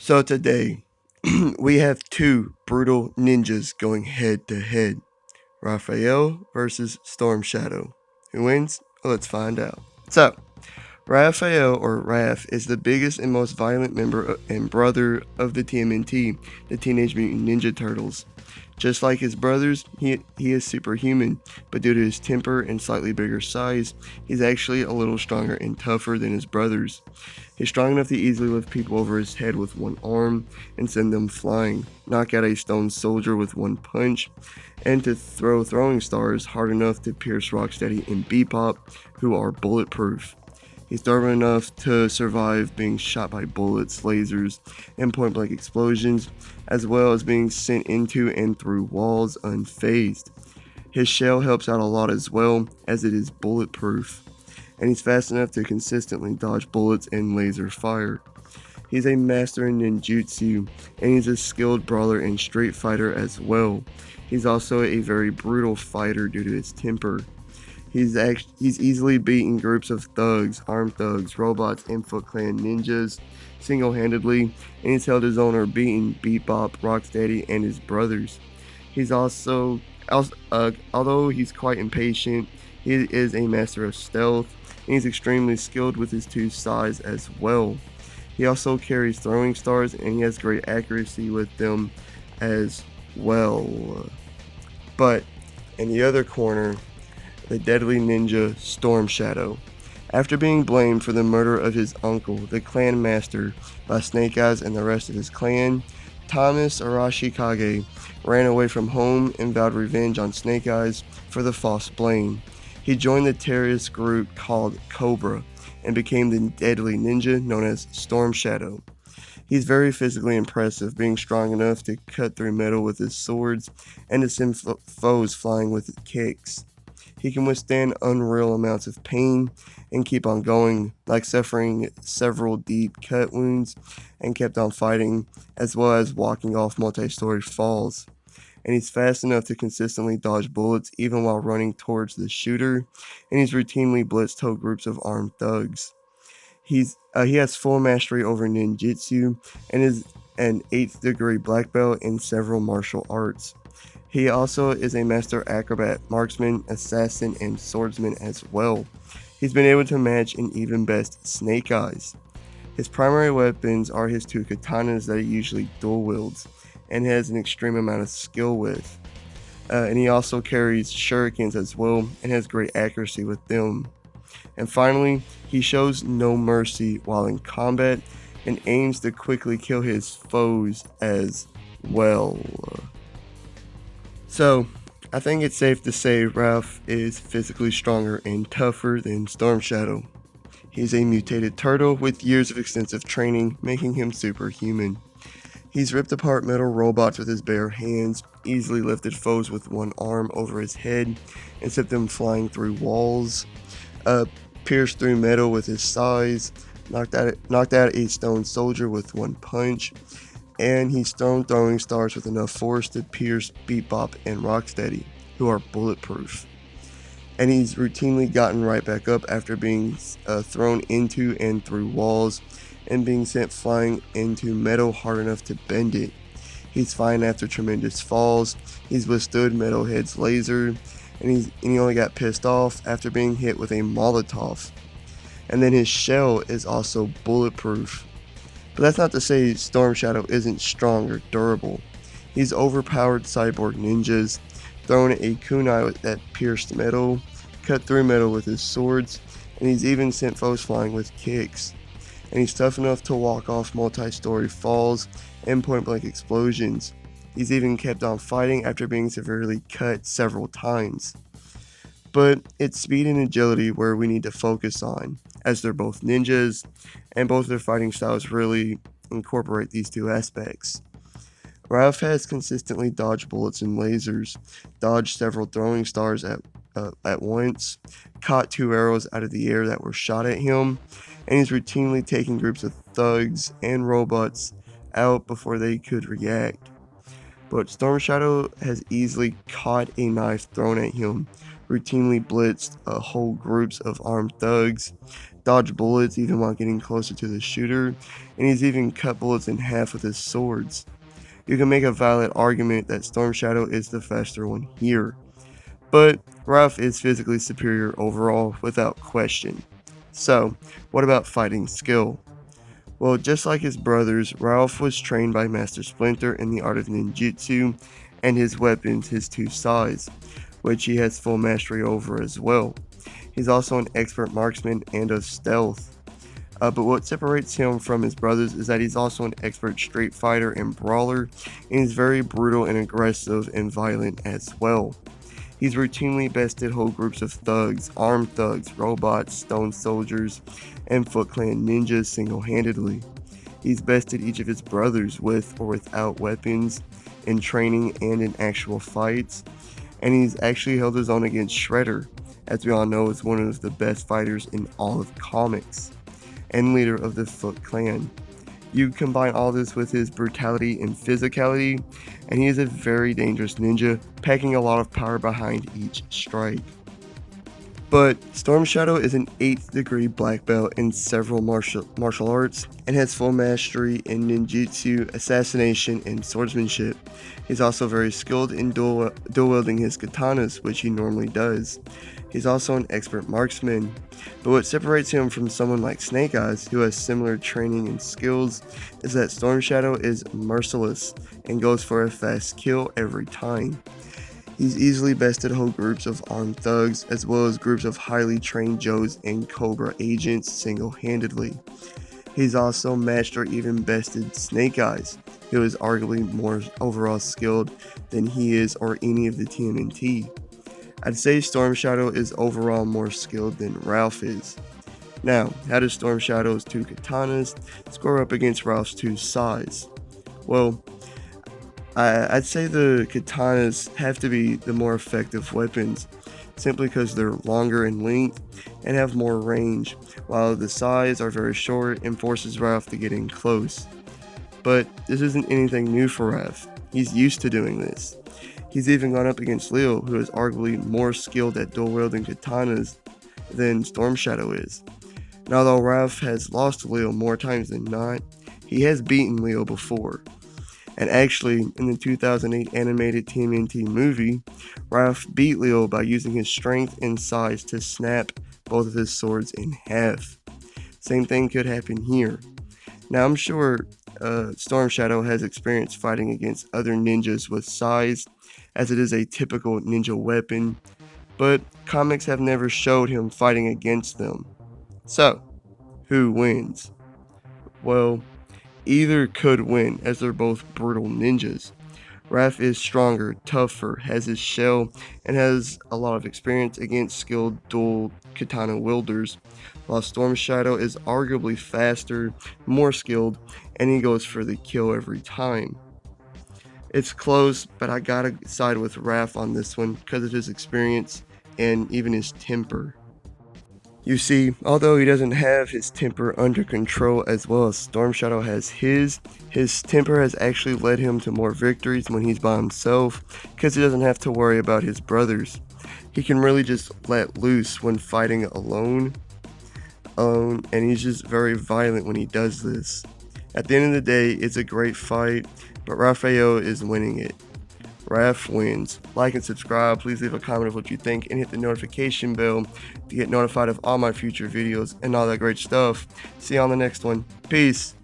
So today, we have two brutal ninjas going head to head. Raphael versus Storm Shadow. Who wins? Let's find out. So, Raphael, or Raph, is the biggest and most violent member and brother of the TMNT, the Teenage Mutant Ninja Turtles. Just like his brothers, he is superhuman, but due to his temper and slightly bigger size, he's actually a little stronger and tougher than his brothers. He's strong enough to easily lift people over his head with one arm and send them flying, knock out a stone soldier with one punch, and to throw throwing stars hard enough to pierce Rocksteady and Bebop, who are bulletproof. He's stubborn enough to survive being shot by bullets, lasers, and point blank explosions, as well as being sent into and through walls unfazed. His shell helps out a lot as well, as it is bulletproof, and he's fast enough to consistently dodge bullets and laser fire. He's a master in ninjutsu, and he's a skilled brawler and street fighter as well. He's also a very brutal fighter due to his temper. He's easily beaten groups of thugs, armed thugs, robots, and Foot Clan ninjas single-handedly, and he's held his own or beaten Bebop, Rocksteady, and his brothers. He's although he's quite impatient, he is a master of stealth, and he's extremely skilled with his two sides as well. He also carries throwing stars, and he has great accuracy with them as well. But in the other corner, the deadly ninja Storm Shadow. After being blamed for the murder of his uncle, the clan master, by Snake Eyes and the rest of his clan, Thomas Arashikage ran away from home and vowed revenge on Snake Eyes for the false blame. He joined the terrorist group called Cobra and became the deadly ninja known as Storm Shadow. He's very physically impressive, being strong enough to cut through metal with his swords and to send foes flying with his kicks. He can withstand unreal amounts of pain and keep on going, like suffering several deep cut wounds and kept on fighting, as well as walking off multi-story falls. And he's fast enough to consistently dodge bullets even while running towards the shooter, and he's routinely blitzed whole groups of armed thugs. He has full mastery over ninjutsu and is an 8th degree black belt in several martial arts. He also is a master acrobat, marksman, assassin, and swordsman as well. He's been able to match and even best Snake Eyes. His primary weapons are his two katanas that he usually dual wields and has an extreme amount of skill with. And he also carries shurikens as well and has great accuracy with them. And finally, he shows no mercy while in combat and aims to quickly kill his foes as well. So, I think it's safe to say Ralph is physically stronger and tougher than Storm Shadow. He's a mutated turtle with years of extensive training, making him superhuman. He's ripped apart metal robots with his bare hands, easily lifted foes with one arm over his head, and sent them flying through walls, pierced through metal with his size, knocked out a stone soldier with one punch, and he's thrown throwing stars with enough force to pierce Bebop and Rocksteady, who are bulletproof. And he's routinely gotten right back up after being thrown into and through walls and being sent flying into metal hard enough to bend it. He's fine after tremendous falls, he's withstood Metalhead's laser, and he only got pissed off after being hit with a Molotov. And then his shell is also bulletproof. But that's not to say Storm Shadow isn't strong or durable. He's overpowered cyborg ninjas, thrown a kunai that pierced metal, cut through metal with his swords, and he's even sent foes flying with kicks. And he's tough enough to walk off multi-story falls and point-blank explosions. He's even kept on fighting after being severely cut several times. But it's speed and agility where we need to focus on, as they're both ninjas, and both their fighting styles really incorporate these two aspects. Ralph has consistently dodged bullets and lasers, dodged several throwing stars at once, caught two arrows out of the air that were shot at him, and he's routinely taken groups of thugs and robots out before they could react. But Storm Shadow has easily caught a knife thrown at him, routinely blitzed whole groups of armed thugs, dodge bullets even while getting closer to the shooter, and he's even cut bullets in half with his swords. You can make a valid argument that Storm Shadow is the faster one here, but Ralph is physically superior overall without question. So, what about fighting skill? Well, just like his brothers, Ralph was trained by Master Splinter in the art of ninjutsu, and his weapons, his two sais, which he has full mastery over as well. He's also an expert marksman and of stealth. But what separates him from his brothers is that he's also an expert street fighter and brawler, and he's very brutal and aggressive and violent as well. He's routinely bested whole groups of thugs, armed thugs, robots, stone soldiers, and Foot Clan ninjas single-handedly. He's bested each of his brothers with or without weapons, in training and in actual fights, and he's actually held his own against Shredder, as we all know is one of the best fighters in all of comics, and leader of the Foot Clan. You combine all this with his brutality and physicality, and he is a very dangerous ninja, packing a lot of power behind each strike. But Storm Shadow is an 8th degree black belt in several martial arts and has full mastery in ninjutsu, assassination, and swordsmanship. He's also very skilled in dual wielding his katanas, which he normally does. He's also an expert marksman, but what separates him from someone like Snake Eyes, who has similar training and skills, is that Storm Shadow is merciless and goes for a fast kill every time. He's easily bested whole groups of armed thugs, as well as groups of highly trained Joes and Cobra agents single-handedly. He's also matched or even bested Snake Eyes, who is arguably more overall skilled than he is or any of the TMNT. I'd say Storm Shadow is overall more skilled than Ralph is. Now, how does Storm Shadow's two katanas score up against Ralph's two sais? Well, I'd say the katanas have to be the more effective weapons, simply because they're longer in length and have more range, while the sais are very short and forces Ralph to get in close. But this isn't anything new for Ralph. He's used to doing this. He's even gone up against Leo, who is arguably more skilled at dual wielding katanas than Storm Shadow is. Now, although Ralph has lost to Leo more times than not, he has beaten Leo before. And actually, in the 2008 animated TMNT movie, Ralph beat Leo by using his strength and size to snap both of his swords in half. Same thing could happen here. Now, I'm sure Storm Shadow has experience fighting against other ninjas with sais, as it is a typical ninja weapon, but comics have never showed him fighting against them. So, who wins? Well, either could win, as they're both brutal ninjas. Raph is stronger, tougher, has his shell, and has a lot of experience against skilled dual katana wielders, while Storm Shadow is arguably faster, more skilled, and he goes for the kill every time. It's close, but I gotta side with Raph on this one because of his experience and even his temper. You see, although he doesn't have his temper under control as well as Storm Shadow has his temper has actually led him to more victories when he's by himself, because he doesn't have to worry about his brothers. He can really just let loose when fighting alone, and he's just very violent when he does this. At the end of the day, it's a great fight, but Raphael is winning it. Raph wins. Like and subscribe. Please leave a comment of what you think and hit the notification bell to get notified of all my future videos and all that great stuff. See you on the next one. Peace.